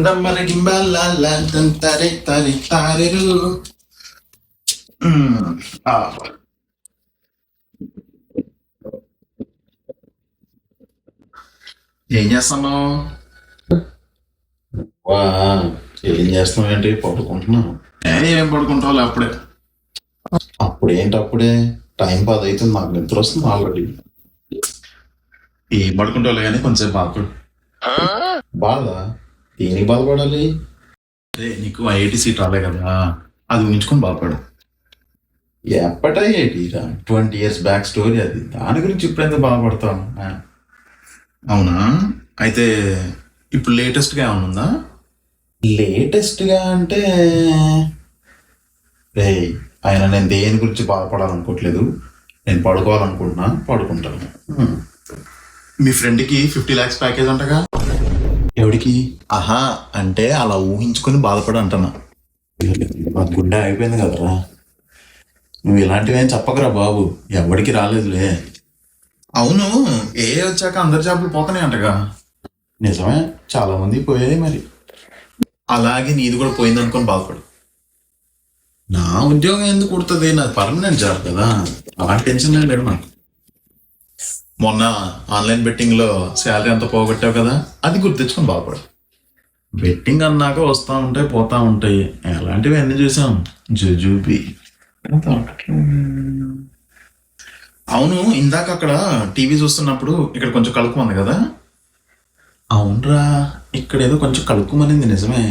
దమ్మరి గింబాల తరే తరి తారెరు. ఆ, ఏం చేస్తున్నావు? వా, ఏం చేస్తున్నావు ఏంటి? పడుకుంటున్నావు? ఏం పడుకుంటావు అప్పుడే? అప్పుడేంటి అప్పుడే? టైం 10 అవుతుంది, నాకు నిద్ర వస్తుంది ఆల్రెడీ. ఏం పడుకుంటావు కానీ కొంచెం బాధపడు. బాధ? దేనికి బాధపడాలి? అదే నీకు ఐఐటి సీట్ రాలే కదా, అది ఊహించుకొని బాధపడు. ఎప్పటి ఐఐటిరా? 20 years బ్యాక్ స్టోరీ అది. దాని గురించి ఇప్పుడెంత బాధపడతాను? అవునా? అయితే ఇప్పుడు లేటెస్ట్గా ఏమైనా ఉందా? లేటెస్ట్గా అంటే రే, ఆయన నేను దేని గురించి బాధపడాలనుకోవట్లేదు. నేను పడుకోవాలనుకుంటున్నా, పడుకుంటాను. మీ ఫ్రెండ్కి 50 lakhs ప్యాకేజ్ అంటగా? ఎవడికి? ఆహా, అంటే అలా ఊహించుకొని బాధపడి అంటున్నా. మా గుండె అయిపోయింది కదరా. నువ్వు ఇలాంటివి ఏం చెప్పకరా బాబు, ఎవడికి రాలేదులే. అవును, ఏ వచ్చాక అందరి జాబులు పోతున్నాయి అంటగా? నిజమే, చాలా మంది పోయాయి మరి. అలాగే నీది కూడా పోయింది అనుకొని బాధపడు. నా ఉద్యోగం ఎందుకు కుడుతుంది? నాది పర్మనెంట్ జాబ్ కదా, అలాంటి టెన్షన్ లేదు నాకు. మొన్న ఆన్లైన్ బెట్టింగ్ లో శాలరీ అంతా పోగొట్టావు కదా, అది గుర్తించుకొని బాధపడు. బెట్టింగ్ అన్నాక వస్తూ ఉంటాయి పోతా ఉంటాయి, ఎలాంటివి అన్ని చూసాం. జుజుబి. అవును, ఇందాక అక్కడ టీవీ చూస్తున్నప్పుడు ఇక్కడ కొంచెం కలుపుమంది కదా? అవునరా, ఇక్కడ ఏదో కొంచెం కలుపుమనింది, నిజమే.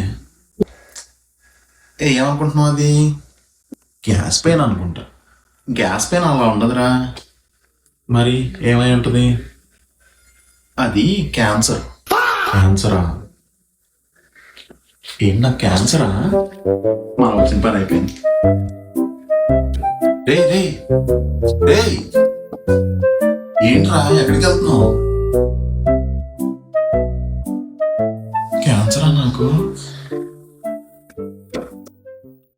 ఏమనుకుంటున్నావు? అది గ్యాస్ పెయిన్ అనుకుంటా. గ్యాస్ పెయిన్ అలా ఉండదురా. మరి ఏమై ఉంటుంది? అది క్యాన్సర్. క్యాన్సరా? ఏంటి, నాకు క్యాన్సరా? మనం వచ్చిన పని అయిపోయింది. రే రే రే, ఏంట్రా ఎక్కడికి వెళ్తున్నావు? క్యాన్సరా నాకు?